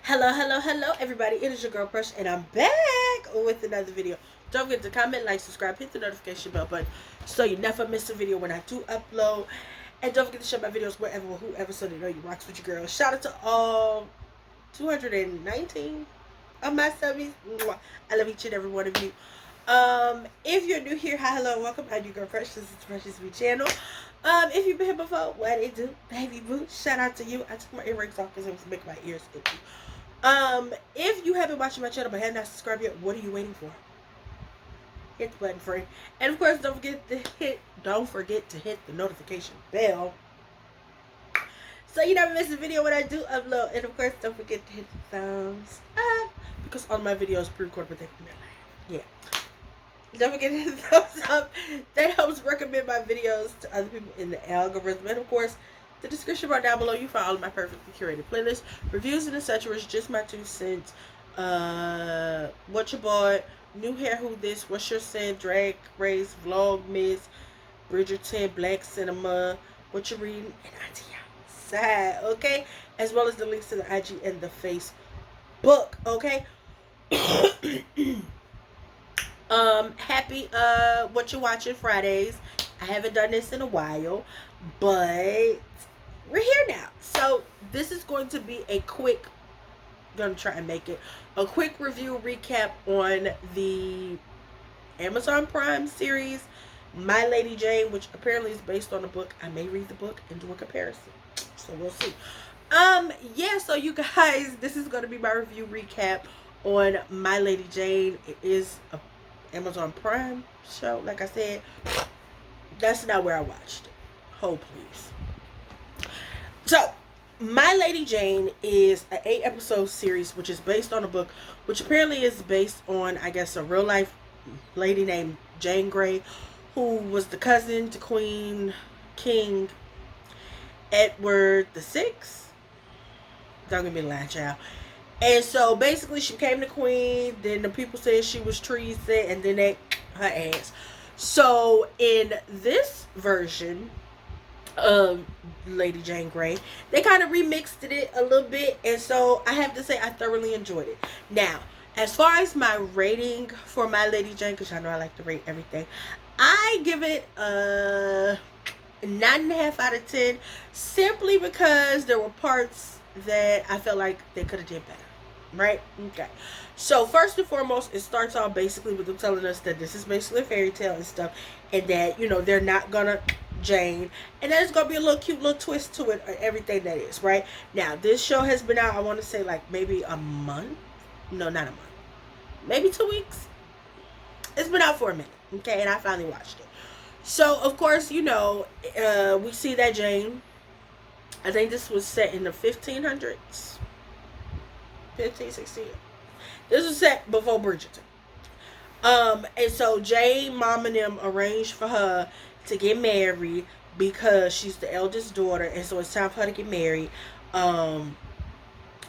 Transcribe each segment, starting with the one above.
Hello, everybody. It is your girl Crush, and I'm back with another video. Don't forget to comment, like, subscribe, hit the notification bell button so you never miss a video when I do upload. And don't forget to share my videos wherever or whoever so they know you rocks with your girl. Shout out to all 219 of my subbies. I love each and every one of you. If you're new here, hi, hello, welcome. I'm your girl Crush. This is Precious V channel. If you've been here before, what it do, baby boo? Shout out to you. I took my earrings off because it was making my ears itchy. If you haven't watched my channel but have not subscribed yet, what are you waiting for? Hit the button, friend. And of course, don't forget to hit the notification bell so you never miss a video when I do upload. And of course, don't forget to hit the thumbs up because all my videos pre-recorded with that. Yeah. Don't forget to hit the thumbs up. That helps recommend my videos to other people in the algorithm. And of course, the description bar down below, you find all of my perfectly curated playlists, reviews, and etc. It's just my 2 cents. What you bought, new hair, who this, what's your scent, drag race, vlogmas, Bridgerton, Black Cinema, what you reading, and Auntie outside, okay? As well as the links to the IG and the Facebook, okay? Happy what you watching Fridays. I haven't done this in a while, but we're here now. So this is going to be a quick, gonna try and make it a quick review recap on the Amazon Prime series My Lady Jane, which apparently is based on a book. I may read the book and do a comparison, so we'll see. Yeah, so you guys, this is going to be my review recap on My Lady Jane. It is a Amazon Prime show. Like I said, that's not where I watched it. Hold please. So My Lady Jane is an 8-episode series which is based on a book which apparently is based on, I guess, a real life lady named Jane Grey, who was the cousin to King Edward VI. Don't give me the line, child. And so basically she became the queen, then the people said she was treason, and then they her ass. So in this version of Lady Jane Grey, they kind of remixed it a little bit, and so I have to say I thoroughly enjoyed it. Now, as far as my rating for My Lady Jane, because y'all know I like to rate everything, I give it a 9.5 out of 10, simply because there were parts that I felt like they could have did better. Right? Okay. So first and foremost, it starts off basically with them telling us that this is basically a fairy tale and stuff, and that, you know, they're not gonna Jane, and there's gonna be a little cute little twist to it, everything that is, right? Now, this show has been out, I want to say, like maybe a month. No, not a month. Maybe 2 weeks. It's been out for a minute, okay, and I finally watched it. So, of course, you know, we see that Jane, I think this was set in the 1500s. 16. This was set before Bridgerton. And so Jane, mom and them arranged for her to get married because she's the eldest daughter, and so it's time for her to get married.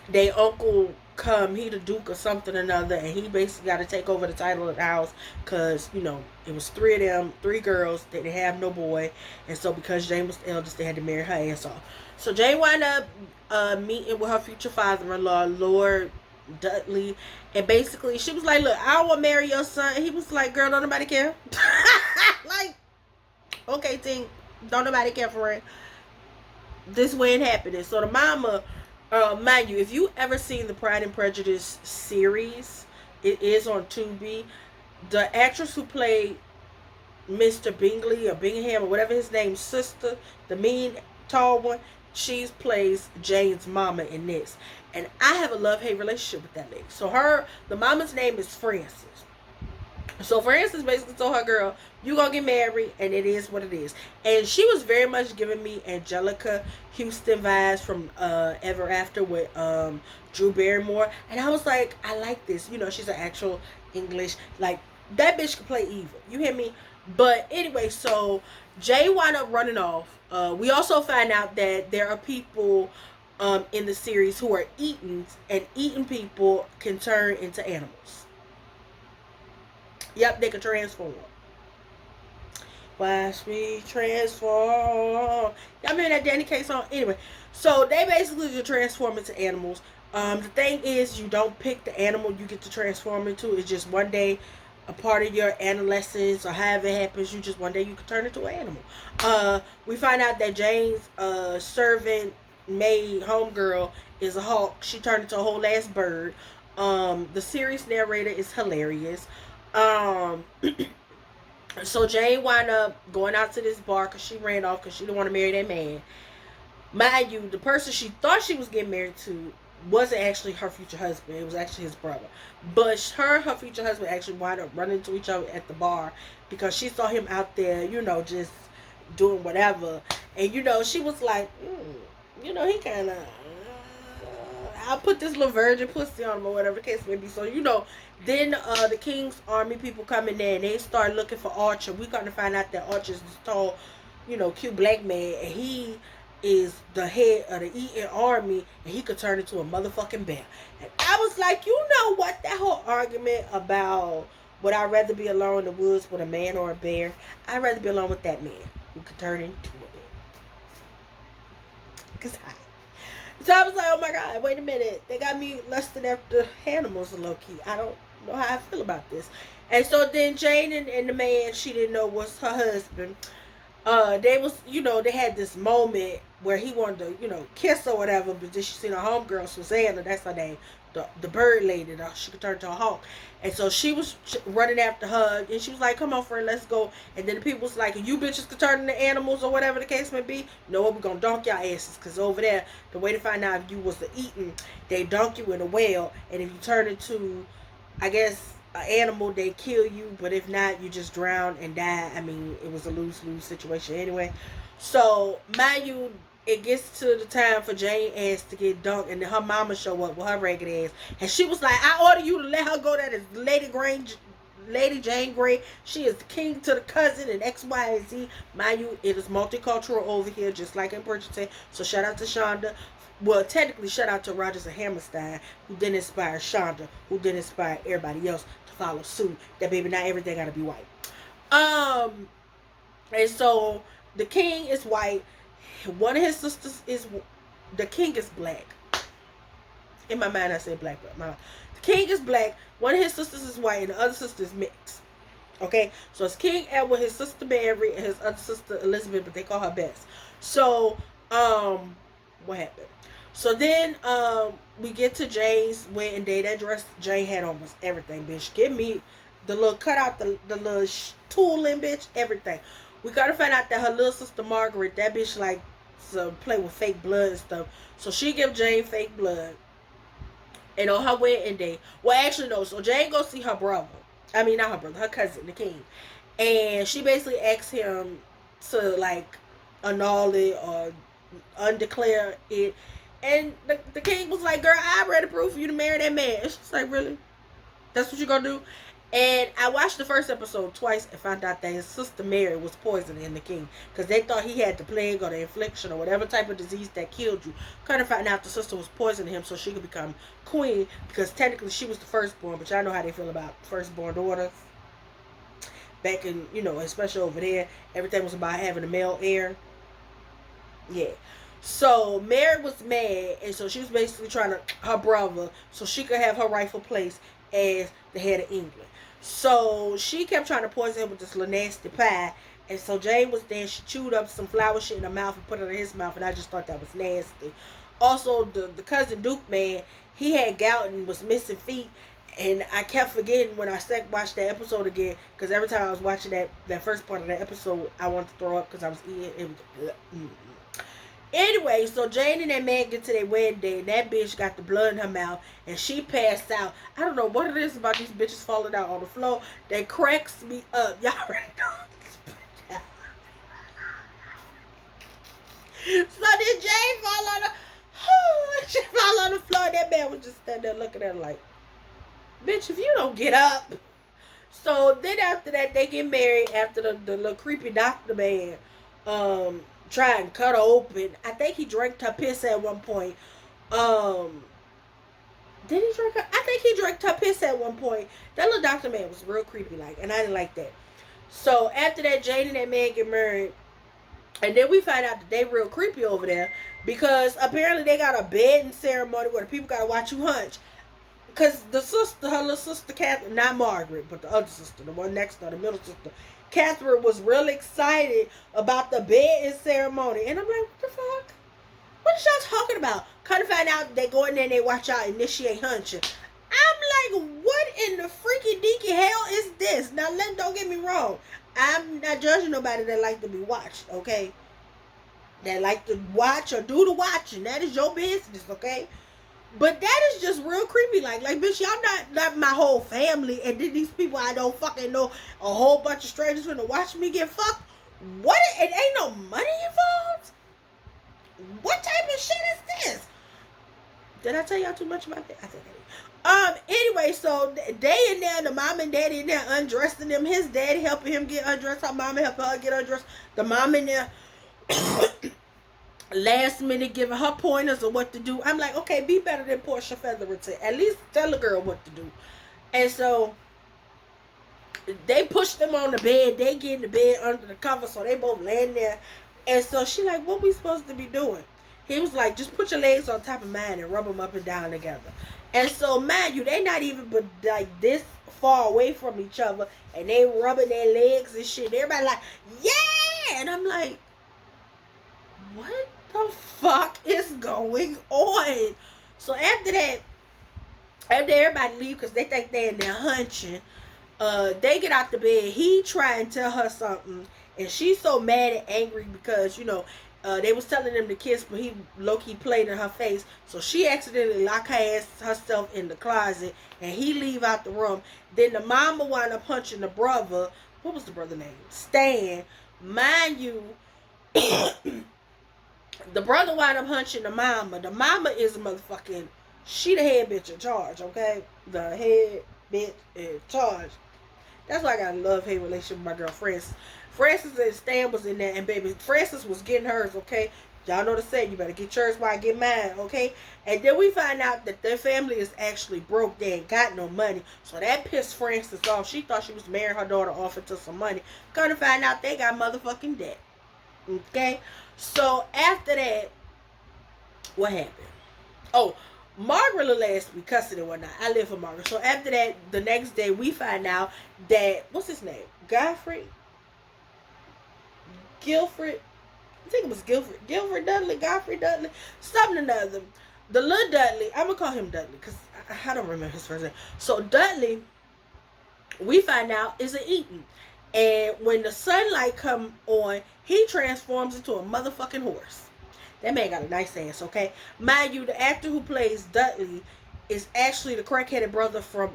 They uncle come, he the duke or something or another, and he basically got to take over the title of the house because, you know, it was 3 of them, 3 girls, they didn't have no boy, and so because Jane was the eldest, they had to marry her ass off. So Jane wound up meeting with her future father-in-law, Lord Dudley, and basically she was like, look, I don't want to marry your son. And he was like, girl, don't nobody care. Like, okay, Tink, don't nobody care for it. This way it happening. So the mama, mind you, if you ever seen the Pride and Prejudice series, it is on Tubi. The actress who played Mr. Bingley or Bingham or whatever his name's sister, the mean tall one, she plays Jane's mama in this. And I have a love-hate relationship with that lady. So the mama's name is Frances. So Frances basically told her, girl, you gonna get married, and it is what it is. And she was very much giving me Angelica Houston vibes from Ever After with Drew Barrymore. And I was like, I like this. You know, she's an actual English, like, that bitch could play evil. You hear me? But anyway, so Jay wound up running off. We also find out that there are people in the series who are eaten, and eaten people can turn into animals. Yep, they can transform. Watch me transform. Y'all remember that Danny Kaye song? Anyway, so they basically can transform into animals. The thing is, you don't pick the animal you get to transform into. It's just one day, a part of your adolescence or however it happens. You just one day you can turn into an animal. We find out that Jane's servant maid homegirl is a hawk. She turned into a whole ass bird. The series narrator is hilarious. Um, So Jane wound up going out to this bar because she ran off because she didn't want to marry that man. Mind you, the person she thought she was getting married to wasn't actually her future husband. It was actually his brother. But her future husband actually wound up running into each other at the bar because she saw him out there, just doing whatever. And, she was like, he kind of, I'll put this little virgin pussy on him or whatever the case may be. So, then the King's army people come in there and they start looking for Archer. We got to find out that Archer's this tall, cute black man, and he is the head of the Eaton army, and he could turn into a motherfucking bear. And I was like, you know what? That whole argument about would I rather be alone in the woods with a man or a bear? I'd rather be alone with that man who could turn into a bear. Cause so I was like, oh my god, wait a minute. They got me lusting after animals low key. I don't know how I feel about this. And so then Jane and the man she didn't know was her husband. They was, they had this moment where he wanted to, kiss or whatever, but then she seen her homegirl, Susanna, that's her name, the bird lady, she could turn to a hawk. And so she was running after her, and she was like, come on, friend, let's go. And then the people was like, you bitches could turn into animals or whatever the case may be. You know what, we're going to dunk y'all asses, because over there, the way to find out if you was the eating, they dunk you in a well, and if you turn into, I guess, an animal, they kill you, but if not, you just drown and die. I mean, it was a lose-lose situation anyway. So, mind you, it gets to the time for Jane ass to get dunked, and then her mama show up with her ragged ass, and she was like, I order you to let her go. That is Lady Jane Grey. She is the king to the cousin and X, Y, and Z. Mind you, it is multicultural over here, just like in Bridgerton. So shout out to Shonda. Well, technically, shout out to Rodgers and Hammerstein, who didn't inspire Shonda, who didn't inspire everybody else to follow suit. That baby, not everything gotta be white. And so the king is white. One of his sisters is the king is black. In my mind, I say black, but the king is black. One of his sisters is white, and the other sister is mixed. Okay, so it's King Edward, his sister Mary, and his other sister Elizabeth, but they call her Bess. So, what happened? So then, we get to Jane's wedding day. That dress Jane had on was everything, bitch. Give me the little cutout, the little tooling, bitch, everything. We gotta find out that her little sister Margaret, that bitch like to play with fake blood and stuff. So she give Jane fake blood. And on her wedding day, well, actually no. So Jane go see her brother. I mean, not her brother, her cousin, the king. And she basically asks him to like annul it or undeclare it. And the king was like, girl, I read the proof for you to marry that man. And she's like, really? That's what you gonna do? And I watched the first episode twice and found out that his sister Mary was poisoning the king. Because they thought he had the plague or the infliction or whatever type of disease that killed you. Kind of found out the sister was poisoning him so she could become queen. Because technically she was the firstborn. But y'all know how they feel about firstborn daughters. Back in, especially over there, everything was about having a male heir. Yeah. So Mary was mad, and so she was basically trying to her brother so she could have her rightful place as the head of England. So she kept trying to poison him with this little nasty pie. And so Jane was there. She chewed up some flour shit in her mouth and put it in his mouth. And I just thought that was nasty. Also, the cousin Duke man, he had gout and was missing feet. And I kept forgetting when I watched that episode again. Because every time I was watching that first part of that episode, I wanted to throw up because I was eating. It was... Anyway, so Jane and that man get to their wedding day, and that bitch got the blood in her mouth, and she passed out. I don't know what it is about these bitches falling out on the floor that cracks me up. Y'all already know. So then Jane fall on she fall on the floor, and that man was just standing there looking at her like, bitch, if you don't get up. So then after that, they get married after the little creepy doctor man, try and cut her open. I think he drank her piss at one point. Did he drink her? I think he drank her piss at one point. That little doctor man was real creepy like, and I didn't like that. So after that, Jane and that man get married. And then we find out that they real creepy over there because apparently they got a bedding ceremony where the people gotta watch you hunch. Because the sister, her little sister, Catherine, not Margaret, but the other sister, the one next to her, the middle sister, Catherine was real excited about the bedding ceremony. And I'm like, what the fuck? What is y'all talking about? Come to find out they go in there and they watch y'all initiate hunching. I'm like, what in the freaky deaky hell is this? Now, don't get me wrong. I'm not judging nobody that like to be watched, okay? That like to watch or do the watching. That is your business, okay? But that is just real creepy. Like bitch, y'all not my whole family, and then these people I don't fucking know, a whole bunch of strangers gonna watch me get fucked. What? It ain't no money involved. What type of shit is this? Did I tell y'all too much about that? I think I did. Anyway, so they in there, the mom and daddy in there undressing them. His daddy helping him get undressed. Her mama helping her get undressed. The mom in there last minute giving her pointers of what to do. I'm like, okay, be better than Portia Featherton. At least tell a girl what to do. And so they push them on the bed. They get in the bed under the cover, so they both laying there. And so she like, what we supposed to be doing? He was like, just put your legs on top of mine and rub them up and down together. And so, mind you, they not even but like this far away from each other, and they rubbing their legs and shit. Everybody like, yeah! And I'm like, what the fuck is going on? So after that, after everybody leave because they think they're in there hunching, they get out the bed. He try and tell her something, and she's so mad and angry because, you know, they was telling them to kiss, but he low-key played in her face. So she accidentally locked her ass herself in the closet, and he leave out the room. Then the mama wound up punching the brother. What was the brother name? Stan. Mind you, the brother wound up punching the mama. The mama is a motherfucking, she the head bitch in charge, okay? The head bitch in charge. That's why I got a love-hate relationship with my girl Frances. Frances and Stan was in there, and baby, Frances was getting hers, okay? Y'all know the saying, you better get yours while I get mine, okay? And then we find out that their family is actually broke. They ain't got no money. So that pissed Frances off. She thought she was marrying her daughter off into some money. Come to find out they got motherfucking debt. Okay? So after that, what happened? Oh, Margaret little ass be cussing and whatnot. I live for Margaret. So after that, the next day we find out that, what's his name? Guilford. I think it was Guilford. Guilford Dudley, Godfrey Dudley, something or another. The little Dudley, I'm going to call him Dudley because I don't remember his first name. So Dudley, we find out, is an Eaton. And when the sunlight come on, he transforms into a motherfucking horse. That man got a nice ass, okay? Mind you, the actor who plays Dudley is actually the crackheaded brother from,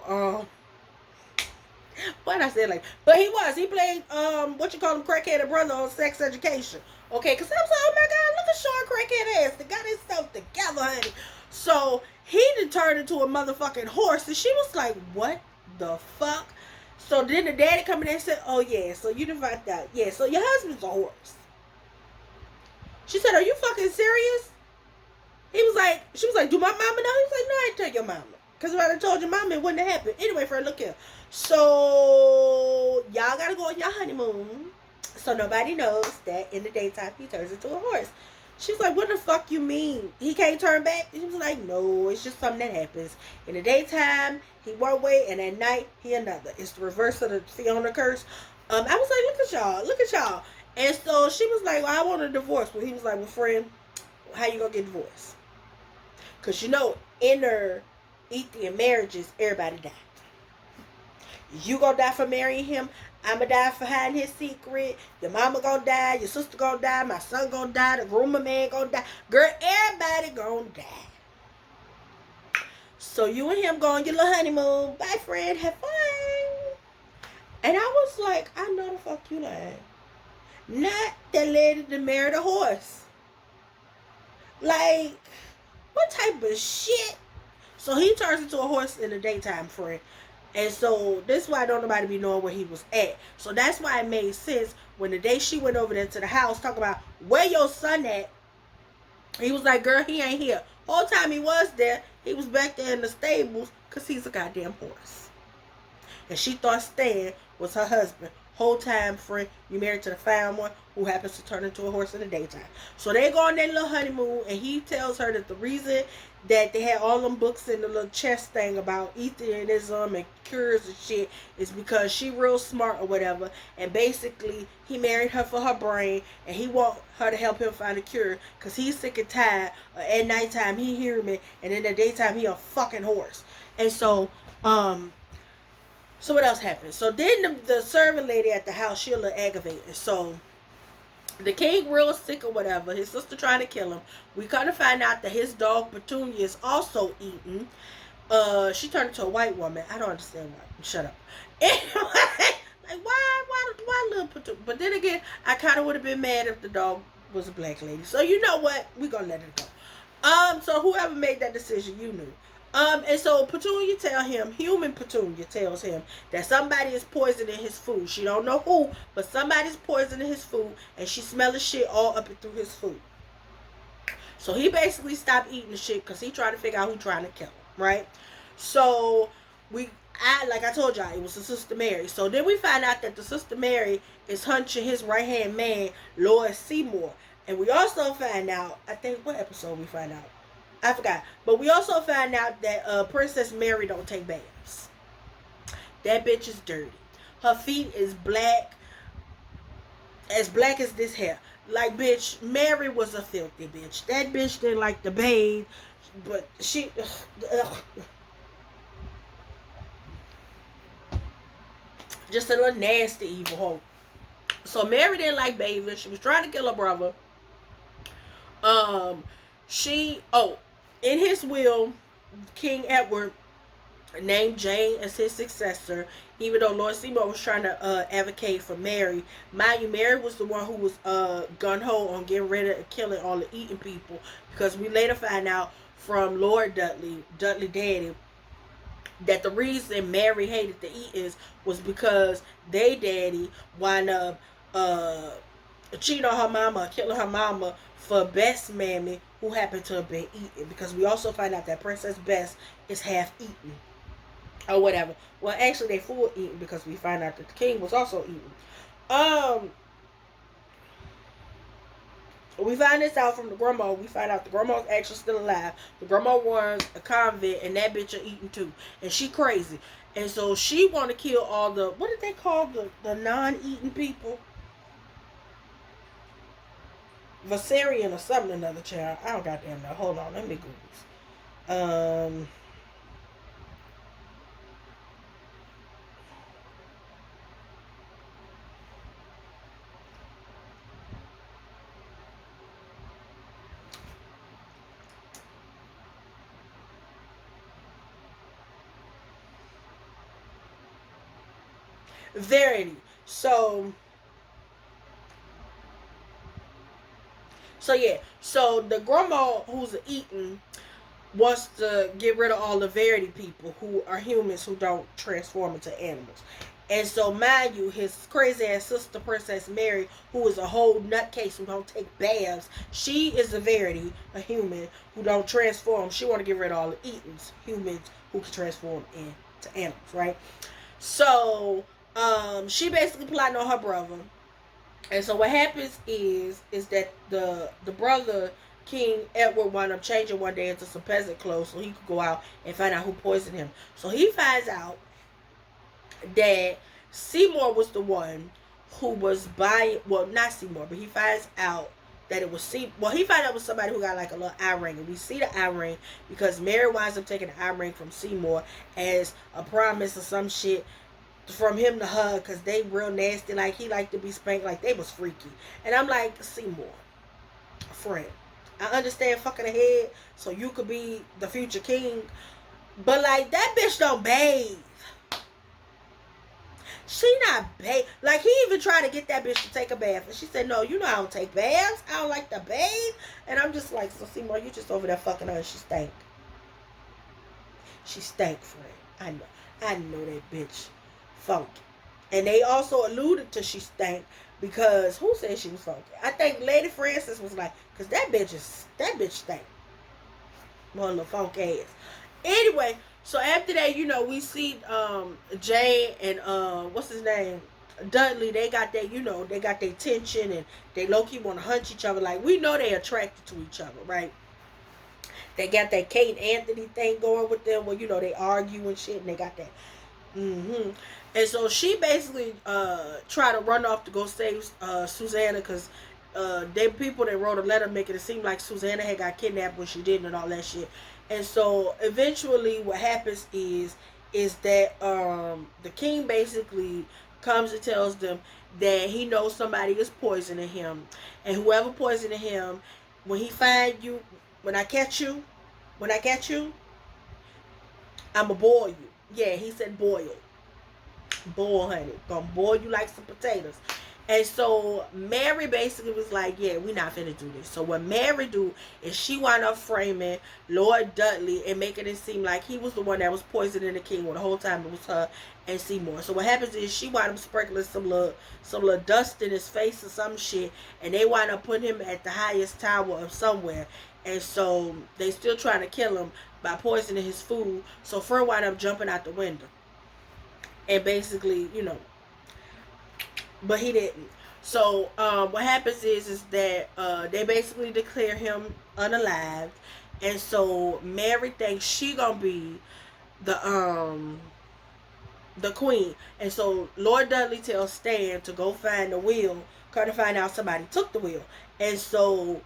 why did I say it like, but he played, crackheaded brother on Sex Education. Okay, because I was like, oh my God, look at Sean crackhead ass. They got himself together, honey. So, he done turned into a motherfucking horse. And she was like, what the fuck? So, then the daddy come in and said, oh yeah, so you done found out. Yeah, so your husband's a horse. She said, are you fucking serious? She was like, do my mama know? He was like, no, I ain't tell your mama. Because if I had told your mama, it wouldn't have happened. Anyway, friend, look here. So, y'all got to go on your honeymoon. So, nobody knows that in the daytime, he turns into a horse. She's like, what the fuck you mean? He can't turn back? He was like, no, it's just something that happens. In the daytime, he one way, and at night, he another. It's the reverse of the Fiona curse. I was like, look at y'all. And so she was like, well, I want a divorce. But he was like, well, friend, how you gonna get divorced? Because you know, inter-Ethiopian marriages, everybody died. You gonna die for marrying him. I'ma die for hiding his secret. Your mama gonna die. Your sister gonna die. My son gonna die. The groomer man gonna die. Girl, everybody gonna die. So you and him go on your little honeymoon. Bye, friend. Have fun. And I was like, I know the fuck you lying. Not that lady that married a horse. Like, what type of shit? So he turns into a horse in the daytime, friend. And so this is why don't nobody be knowing where he was at. So that's why it made sense when the day she went over there to the house talking about where your son at. He was like, girl, he ain't here. Whole time he was there, he was back there in the stables because he's a goddamn horse. And she thought Stan was her husband. whole time friend. You married to the fine one who happens to turn into a horse in the daytime. So they go on that little honeymoon, and he tells her that the reason that they had all them books in the little chest thing about atheism and cures and shit is because she real smart or whatever. And basically, he married her for her brain, and he want her to help him find a cure because he's sick and tired. At nighttime he hear me, and in the daytime he a fucking horse. And so what else happened? So then the servant lady at the house, she a little aggravated. So the king real sick or whatever. His sister trying to kill him. We kind of find out that his dog Petunia is also eaten. She turned into a white woman. I don't understand why. Shut up. Anyway, like why little Petunia? But then again, I kind of would have been mad if the dog was a black lady. So you know what? We gonna let it go. So whoever made that decision, you knew. And so Petunia human Petunia tells him that somebody is poisoning his food. She don't know who, but somebody's poisoning his food, and she smelling shit all up and through his food. So he basically stopped eating the shit because he trying to figure out who trying to kill him, right? So like I told y'all, it was the Sister Mary. So then we find out that the Sister Mary is hunching his right hand man, Lord Seymour. And we also find out, I think, what episode we find out? I forgot. But we also find out that Princess Mary don't take baths. That bitch is dirty. Her feet is black as this hair. Like, bitch, Mary was a filthy bitch. That bitch didn't like to bathe. But she... just a little nasty evil hoe. So Mary didn't like bathing. She was trying to kill her brother. In his will, King Edward named Jane as his successor, even though Lord Seymour was trying to advocate for Mary. Mind you, Mary was the one who was gun-ho on getting rid of killing all the eating people, because we later find out from Lord Dudley Daddy, that the reason Mary hated the Eatons was because they daddy wound up cheating on her mama, killing her mama for Bess Mammy, who happened to have been eaten. Because we also find out that Princess Bess is half eaten. Or whatever. Well, actually, they full eaten because we find out that the king was also eaten. We find this out from the grandma. We find out the grandma's actually still alive. The grandma runs a convent, and that bitch are eating too. And she crazy. And so she want to kill all the, what did they call the non-eating people? Viserion or something, another child. I don't goddamn know. Hold on, let me Google. Verity. So yeah. So the grandma who's eating wants to get rid of all the Verity people who are humans who don't transform into animals. And so, mind you, his crazy ass sister, Princess Mary, who is a whole nutcase who don't take baths, she is a Verity, a human who don't transform. She want to get rid of all the Eatons, humans who can transform into animals, right? So, she basically plotting on her brother. And so what happens is that the brother, King Edward, wound up changing one day into some peasant clothes so he could go out and find out who poisoned him. So he finds out that Seymour was the one who was buying, well, not Seymour, but he finds out that it was he finds out it was somebody who got like a little eye ring. And we see the eye ring because Mary winds up taking the eye ring from Seymour as a promise or some shit from him to her, because they real nasty. Like, he liked to be spanked. Like, they was freaky. And I'm like, Seymour, friend, I understand fucking ahead so you could be the future king, but like, that bitch don't bathe. She not bathe. Like, he even tried to get that bitch to take a bath, and she said, no, you know I don't take baths, I don't like to bathe. And I'm just like, so Seymour, you just over there fucking her, and she stank. She stank, friend. I know that bitch funky. And they also alluded to she stank because who said she was funky? I think Lady Francis was like, because that bitch stank. One little funk ass. Anyway, so after that, we see Jane and what's his name? Dudley, they got that, they got their tension, and they low key want to hunch each other. Like, we know they attracted to each other, right? They got that Kate and Anthony thing going with them, where they argue and shit, and they got that. And so she basically tried to run off to go save Susanna, because they people that wrote a letter making it seem like Susanna had got kidnapped when she didn't, and all that shit. And so eventually, what happens is that the king basically comes and tells them that he knows somebody is poisoning him, and whoever poisoned him, when he find you, when I catch you, I'ma boil you. Yeah, he said boil. Boil, honey. Gonna boil you like some potatoes. And so Mary basically was like, yeah, we not finna do this. So what Mary do is she wound up framing Lord Dudley and making it seem like he was the one that was poisoning the king, when the whole time it was her and Seymour. So what happens is she wound up sprinkling some little dust in his face or some shit, and they wound up putting him at the highest tower of somewhere. And so they still trying to kill him by poisoning his food. So Fern wound up jumping out the window. And basically, but he didn't. So what happens is that they basically declare him unalived, and so Mary thinks she gonna be the queen. And so Lord Dudley tells Stan to go find the will, come to find out somebody took the will. And so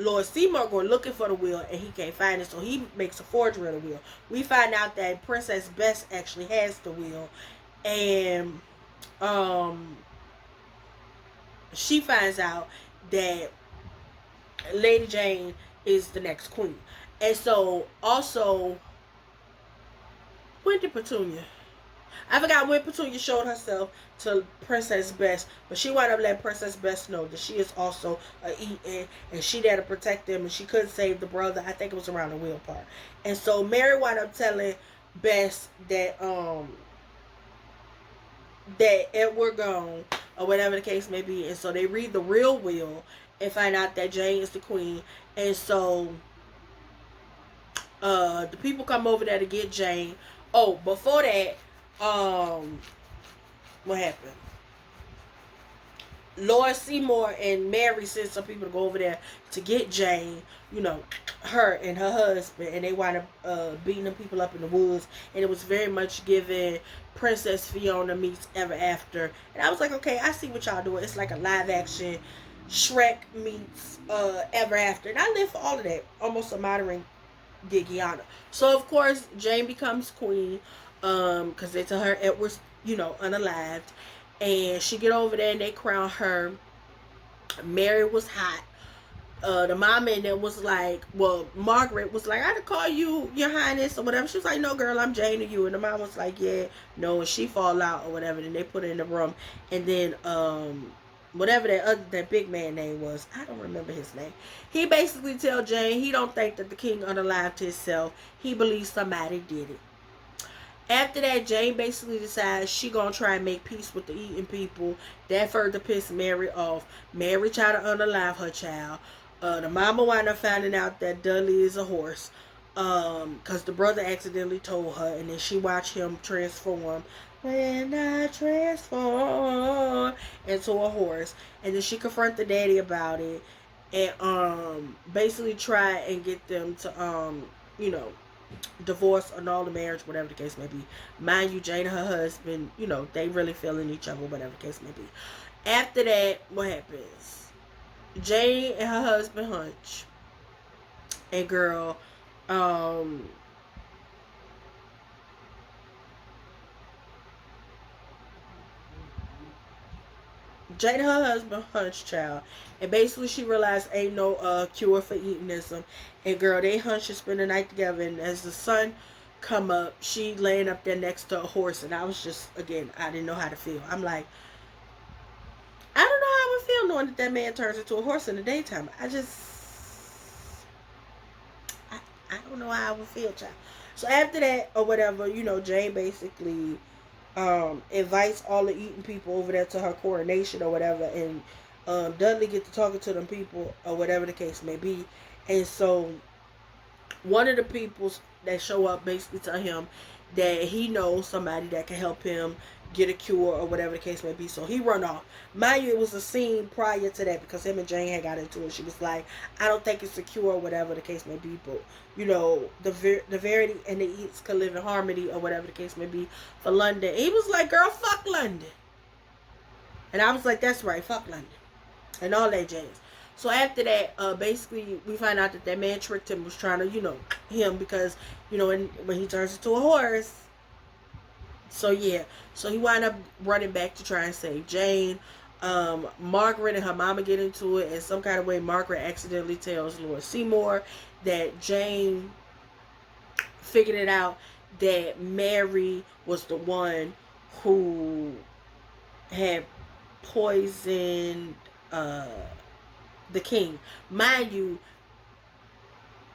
Lord Seymour going looking for the will, and he can't find it, so he makes a forgery of the will. We find out that Princess Bess actually has the will, and she finds out that Lady Jane is the next queen. And so also, when did Petunia? I forgot when Petunia showed herself to Princess Bess, but she wound up letting Princess Bess know that she is also a Eaton, and she there to protect them, and she couldn't save the brother. I think it was around the wheel part. And so Mary wound up telling Bess that Edward gone, or whatever the case may be. And so they read the real will and find out that Jane is the queen. And so the people come over there to get Jane. Oh, before that, what happened? Lord Seymour and Mary sent some people to go over there to get Jane, her and her husband, and they wound up beating them people up in the woods. And it was very much given Princess Fiona meets Ever After. And I was like, okay, I see what y'all doing. It's like a live action Shrek meets Ever After. And I live for all of that. Almost a modern Gigiana. So of course Jane becomes queen, because they tell her Edward's, unalived. And she get over there and they crown her. Mary was hot. The mama and them was like, well, Margaret was like, I had to call you Your Highness or whatever. She was like, no, girl, I'm Jane to you. And the mom was like, yeah, no. And she fall out or whatever. Then they put her in the room. And then whatever that big man name was, I don't remember his name. He basically tell Jane he don't think that the king unalived himself. He believes somebody did it. After that, Jane basically decides she gonna try and make peace with the Eaton people. That further pissed Mary off. Mary tried to unalive her child. The mama wound up finding out that Dudley is a horse, because the brother accidentally told her, and then she watched him transform. When I transform into a horse, and then she confronted the daddy about it, and basically try and get them to divorce, annul the marriage, whatever the case may be. Mind you, Jane and her husband, they really feeling each other, whatever the case may be. After that, what happens? Jane and her husband hunch. And girl, Jane and her husband hunch, child. And basically she realized ain't no cure for Eatonism. And girl, they hunch and spend the night together. And as the sun come up, she laying up there next to a horse. And I was just, again, I didn't know how to feel. I'm like, I don't know how I would feel knowing that man turns into a horse in the daytime. I don't know how I would feel, child. So after that, or whatever, Jane basically invites all the Eaton people over there to her coronation or whatever, and Dudley get to talking to them people or whatever the case may be. And so one of the people that show up basically tell him that he knows somebody that can help him get a cure or whatever the case may be. So he run off. Mind you, it was a scene prior to that because him and Jane had got into it. She was like, I don't think it's a cure or whatever the case may be, but you know, the Verity and the Eats could live in harmony or whatever the case may be for London. And he was like, girl, fuck London. And I was like, that's right, fuck London. And all that jazz. So after that, basically, we find out that that man tricked him, was trying to, you know, him because, you know, when he turns into a horse. So yeah, so he wound up running back to try and save Jane. Margaret and her mama get into it, and some kind of way Margaret accidentally tells Lord Seymour that Jane figured it out that Mary was the one who had poisoned the king. Mind you,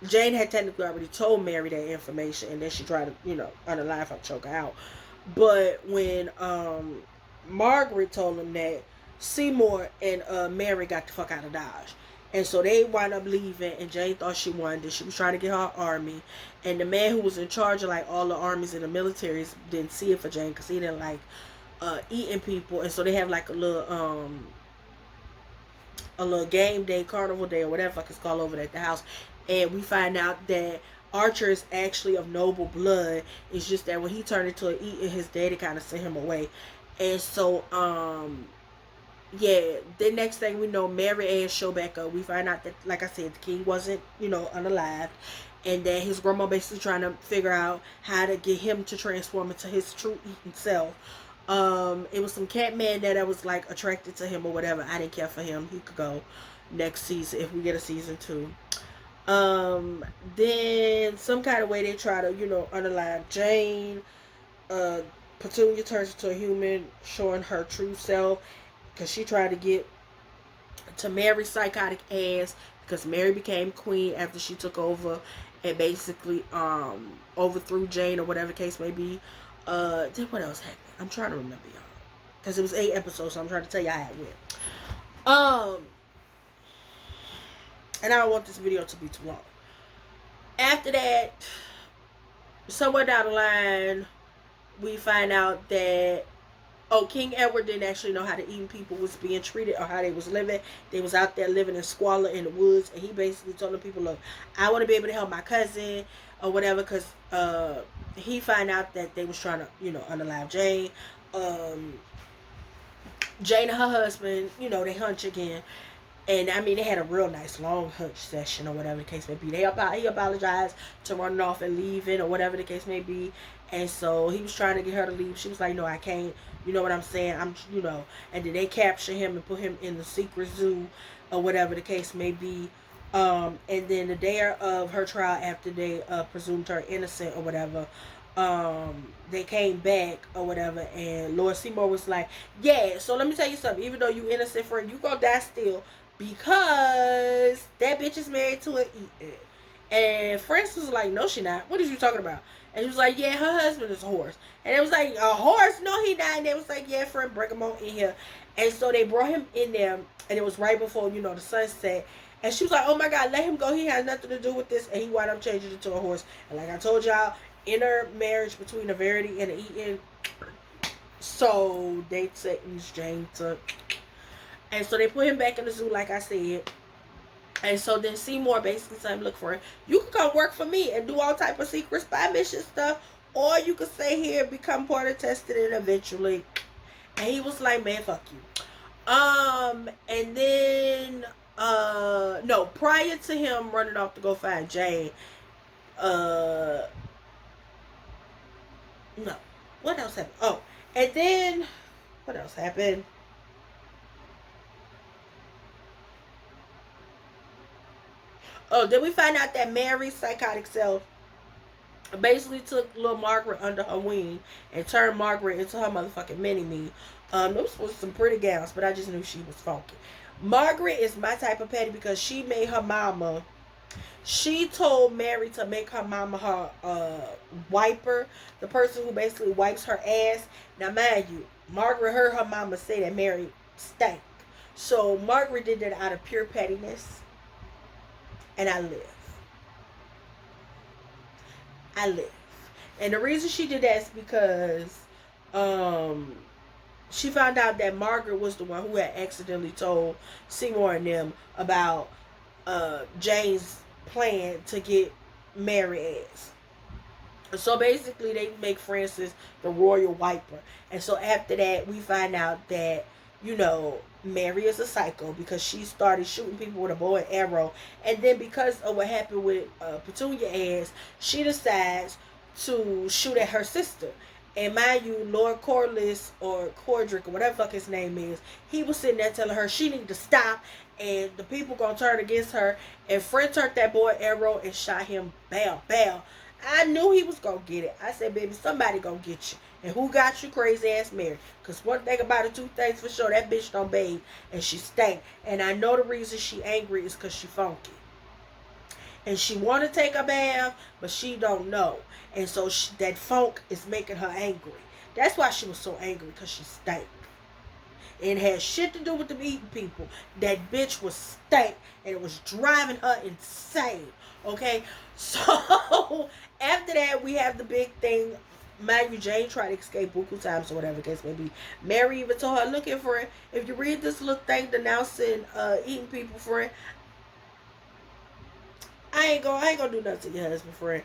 Jane had technically already told Mary that information, and then she tried to, you know, unalive her, choke her out. But when Margaret told him that, Seymour and Mary got the fuck out of Dodge. And so they wound up leaving, and Jane thought she won. Then she was trying to get her army. And the man who was in charge of like all the armies and the militaries didn't see it for Jane because he didn't like eating people. And so they have like a little game day, carnival day, or whatever it's called over at the house. And we find out that Archer is actually of noble blood. It's just that when he turned into an eating, his daddy kind of sent him away. And so, yeah, the next thing we know, Mary Ann show back up. We find out that, like I said, the king wasn't, you know, unalive. And that his grandma basically trying to figure out how to get him to transform into his true eating self. It was some cat man that was like attracted to him or whatever. I didn't care for him. He could go next season if we get a season 2. Then some kind of way they try to, you know, unalive Jane. Petunia turns into a human, showing her true self because she tried to get to Mary's psychotic ass because Mary became queen after she took over and basically overthrew Jane or whatever the case may be. Then what else happened? I'm trying to remember, y'all, because it was 8 episodes, so I'm trying to tell you how it went. And I don't want this video to be too long. After that, somewhere down the line, we find out that King Edward didn't actually know how the Eden people was being treated or how they was living. They was out there living in squalor in the woods, and he basically told the people, look, I want to be able to help my cousin or whatever, because he found out that they was trying to, you know, unalive Jane. Jane and her husband, you know, they hunch again. And I mean, they had a real nice long hunch session or whatever the case may be. He apologized to running off and leaving or whatever the case may be. And so he was trying to get her to leave. She was like, no, I can't. You know what I'm saying? You know. And then they capture him and put him in the secret zoo or whatever the case may be. And then the day of her trial, after they presumed her innocent or whatever, they came back or whatever. And Lord Seymour was like, yeah, so let me tell you something. Even though you innocent, friend, you gonna die still. Because that bitch is married to an eater. And Francis was like, no, she not. What are you talking about? And he was like, yeah, her husband is a horse. And it was like, a horse? No, he not. And they was like, yeah, friend, bring him on in here. And so they brought him in there. And it was right before, you know, the sunset. And she was like, oh my God, let him go. He has nothing to do with this. And he wound up changing it to a horse. And like I told y'all, inner marriage between a Verity and an Eaton. So they sentenced Jane to... And so they put him back in the zoo, like I said. And so then Seymour basically said, look for him. You can come work for me and do all type of secret spy mission stuff. Or you can stay here, become part of testing, and eventually. And he was like, man, fuck you. And then, no, prior to him running off to go find Jane, no. What else happened? Oh, and then, what else happened? Oh, then we find out that Mary's psychotic self basically took little Margaret under her wing and turned Margaret into her motherfucking mini-me. Those was some pretty gowns, but I just knew she was funky. Margaret is my type of petty because she made her mama... She told Mary to make her mama her wiper, the person who basically wipes her ass. Now, mind you, Margaret heard her mama say that Mary stank. So Margaret did that out of pure pettiness. And I live. And the reason she did that is because um she found out that Margaret was the one who had accidentally told Seymour and them about Jane's plan to get Mary as. So basically, they make Frances the royal wiper. And so after that, we find out that, Mary is a psycho because she started shooting people with a bow and arrow. And then because of what happened with Petunia ass, she decides to shoot at her sister. And mind you, Lord Corliss or Cordric or whatever fuck his name is, he was sitting there telling her she needed to stop and the people gonna turn against her. And Fred turned that boy arrow and shot him. Bam, bam. I knew he was gonna get it. I said, baby, somebody gonna get you. And who got you, crazy ass Mary? Because one thing about it, two things for sure, that bitch don't bathe and she stank. And I know the reason she angry is because she funky. And she want to take a bath, but she don't know. And so that funk is making her angry. That's why she was so angry, because she stank. It had shit to do with them eating people. That bitch was stank, and it was driving her insane. Okay? So, after that, we have the big thing. Mind you, Jane tried to escape buku times or whatever the case may be. Mary even told her, looking for it. If you read this little thing denouncing eating people, friend, I ain't gonna do nothing to your husband, friend.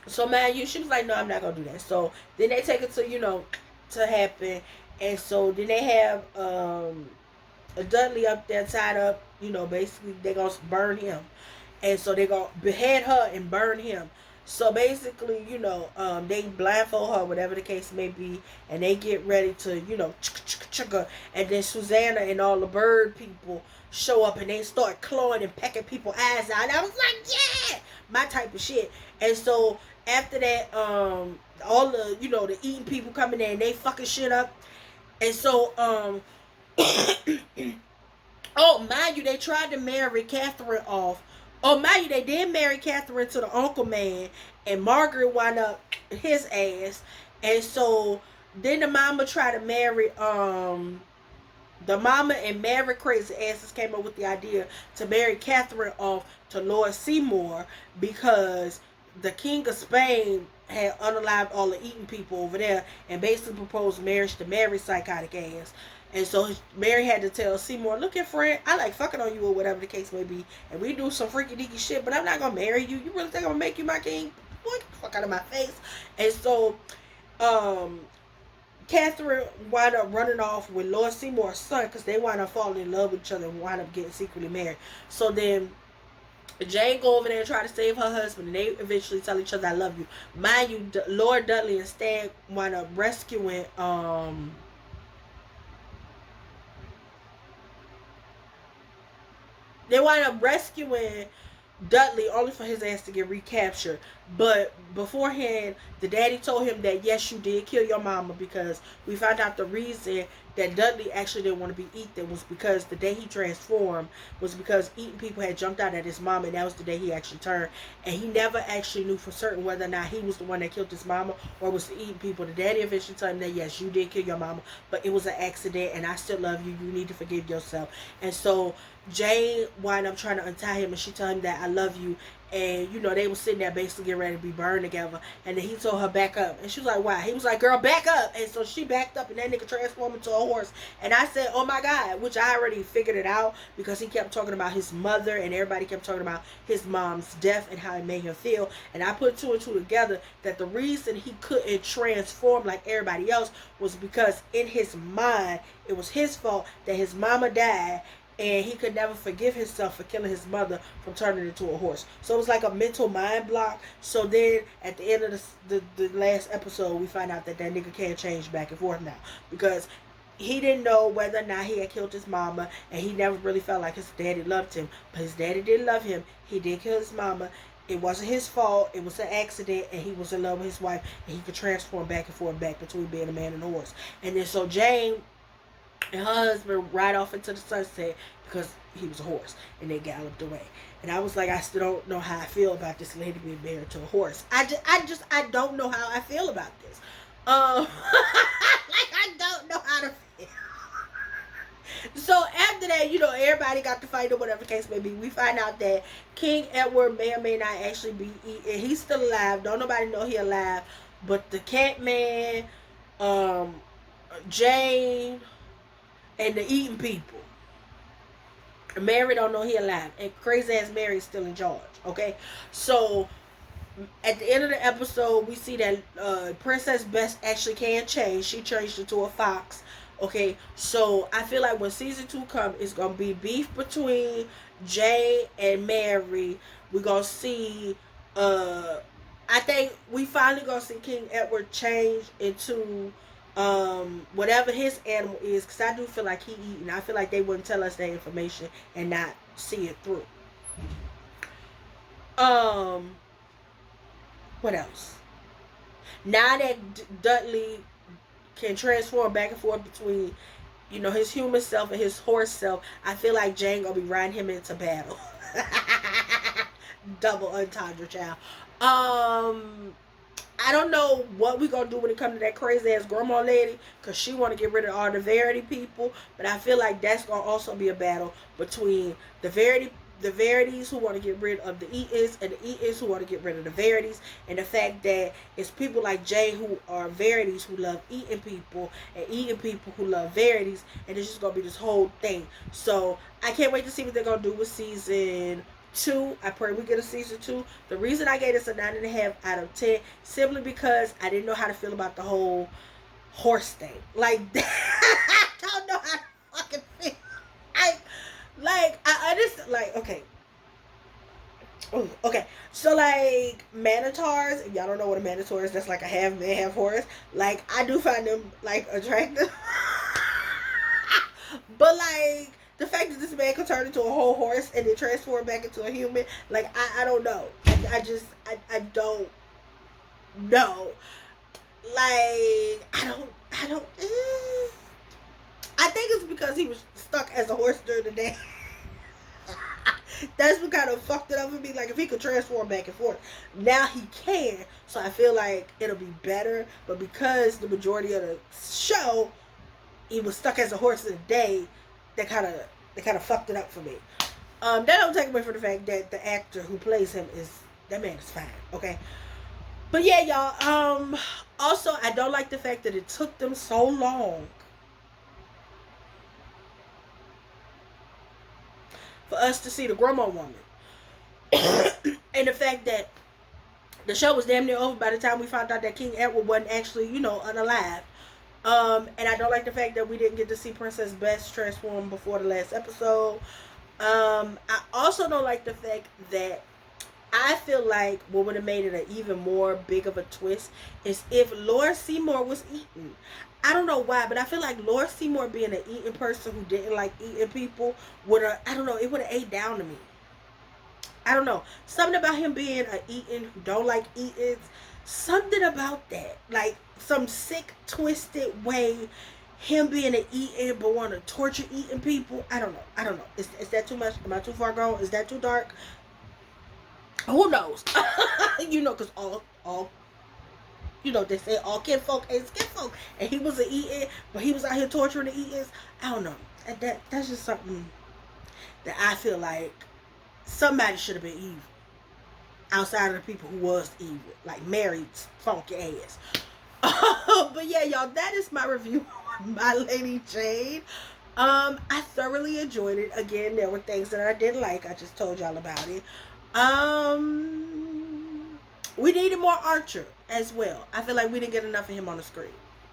So man, she was like, no, I'm not gonna do that. So then they take it to happen, and so then they have a Dudley up there tied up. Basically they gonna burn him, and so they gonna behead her and burn him. So basically, they blindfold her, whatever the case may be, and they get ready to, and then Susanna and all the bird people show up and they start clawing and pecking people's eyes out. And I was like, yeah, my type of shit. And so after that, all the, the eating people coming in and they fucking shit up. And so, oh, mind you, they tried to marry Catherine off. Oh, mind you, they did marry Catherine to the uncle man, and Margaret wound up his ass. And so then the mama tried to marry, the mama and Mary crazy asses came up with the idea to marry Catherine off to Lord Seymour because the King of Spain had unalived all the eating people over there and basically proposed marriage to Mary's psychotic ass. And so Mary had to tell Seymour, look here, friend, I like fucking on you or whatever the case may be. And we do some freaky deaky shit, but I'm not going to marry you. You really think I'm going to make you my king? Boy, get the fuck out of my face. And so, Catherine wound up running off with Lord Seymour's son because they wound up falling in love with each other and wound up getting secretly married. So then Jane go over there and try to save her husband, and they eventually tell each other, I love you. Mind you, Lord Dudley instead wound up rescuing, they wind up rescuing Dudley only for his ass to get recaptured. But beforehand, the daddy told him that yes, you did kill your mama, because we found out the reason that Dudley actually didn't want to be eaten was because the day he transformed was because eating people had jumped out at his mama, and that was the day he actually turned. And he never actually knew for certain whether or not he was the one that killed his mama or was the eating people. The daddy eventually told him that yes, you did kill your mama, but it was an accident, and I still love you. You need to forgive yourself. And so Jane wound up trying to untie him, and she told him that I love you. And they were sitting there basically getting ready to be burned together, and then he told her back up, and she was like, why? He was like, girl, back up. And so she backed up, and that nigga transformed into a horse. And I said, oh my God, which I already figured it out because he kept talking about his mother, and everybody kept talking about his mom's death and how it made him feel. And I put two and two together that the reason he couldn't transform like everybody else was because in his mind it was his fault that his mama died, and he could never forgive himself for killing his mother from turning into a horse. So it was like a mental mind block. So then at the end of the last episode, we find out that nigga can't change back and forth now, because he didn't know whether or not he had killed his mama, and he never really felt like his daddy loved him. But his daddy did love him. He did kill his mama. It wasn't his fault. It was an accident, and he was in love with his wife, and he could transform back and forth back between being a man and a horse. And then so Jane and her husband ride off into the sunset because he was a horse, and they galloped away. And I was like, I still don't know how I feel about this lady being married to a horse. I don't know how I feel about this. Like, I don't know how to feel. So after that, everybody got to fight or whatever the case may be. We find out that King Edward may or may not actually be eaten. He's still alive. Don't nobody know he alive. But the cat man, um, Jane, and the eating people. Mary don't know he alive, and crazy ass Mary is still in charge. Okay, so at the end of the episode, we see that Princess Bess actually can change. She changed into a fox. Okay, so I feel like when season 2 comes, it's gonna be beef between Jay and Mary. We're gonna see. Uh, I think we finally gonna see King Edward change into whatever his animal is, because I do feel like he eating. I feel like they wouldn't tell us that information and not see it through. Um, what else? Now that Dudley can transform back and forth between, his human self and his horse self, I feel like Jane gonna be riding him into battle. Double entendre, child. I don't know what we gonna do when it comes to that crazy ass grandma lady, cause she want to get rid of all the Verity people. But I feel like that's gonna also be a battle between the Verities who want to get rid of the Eatons, and the Eatons who want to get rid of the Verities. And the fact that it's people like Jay who are Verities who love eating people, and eating people who love Verities, and it's just gonna be this whole thing. So I can't wait to see what they're gonna do with season 2. I pray we get a season 2. The reason I gave this a 9.5 out of 10 simply because I didn't know how to feel about the whole horse thing. Like I don't know how to fucking feel. I understand. Like, okay. Ooh, okay. So like Manitars, if y'all don't know what a Manitar is, that's like a half man, half horse. Like I do find them like attractive. But like the fact that this man could turn into a whole horse and then transform back into a human, like I don't know. I don't know. Like I don't. I think it's because he was stuck as a horse during the day. That's what kind of fucked it up for me. Like if he could transform back and forth, now he can. So I feel like it'll be better. But because the majority of the show, he was stuck as a horse in the day, that kind of fucked it up for me. That don't take away from the fact that the actor who plays him that man is fine. Okay. But yeah, y'all. Also, I don't like the fact that it took them so long for us to see the grandma woman. And the fact that the show was damn near over by the time we found out that King Edward wasn't actually, unalive. And I don't like the fact that we didn't get to see Princess Bess transform before the last episode. I also don't like the fact that I feel like what would have made it an even more big of a twist is if Laura Seymour was eaten. I don't know why, but I feel like Laura Seymour being an eating person who didn't like eating people would have, I don't know, it would have ate down to me. I don't know. Something about him being an eating who don't like eatings. Something about that. Like some sick, twisted way. Him being an eating but want to torture eating people. I don't know. Is that too much? Am I too far gone? Is that too dark? Who knows? Because all they say all kinfolk ain't skinfolk. And he was an eating, but he was out here torturing the eatings. I don't know. That's just something that I feel like somebody should have been evil. Outside of the people who was evil. Like Mary's funky ass. But yeah, y'all, that is my review on My Lady Jane. I thoroughly enjoyed it. Again, there were things that I didn't like. I just told y'all about it. We needed more Archer as well. I feel like we didn't get enough of him on the screen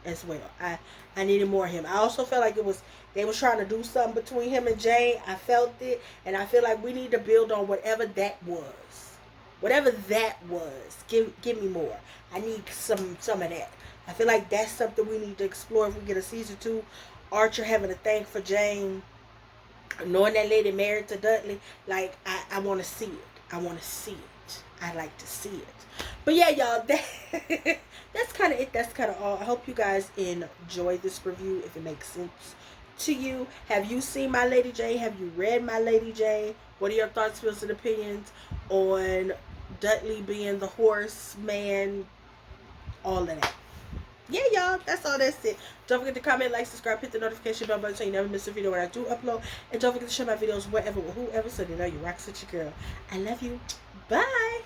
as well. I needed more of him. I also felt like they was trying to do something between him and Jane. I felt it, and I feel like we need to build on whatever that was. Whatever that was, give me more. I need some of that. I feel like that's something we need to explore if we get a season 2. Archer having a thing for Jane, knowing that lady married to Dudley. Like I want to see it. I want to see it. I like to see it. But yeah, y'all, that's kind of it. That's kind of all. I hope you guys enjoy this review. If it makes sense to you, have you seen My Lady Jane? Have you read My Lady Jane? What are your thoughts, feelings, and opinions on Dudley being the horseman? All of that. Yeah, y'all, that's all. That's it. Don't forget to comment, like, subscribe, hit the notification bell button so you never miss a video when I do upload. And don't forget to share my videos wherever or whoever so they know you rock such a girl. I love you. Bye.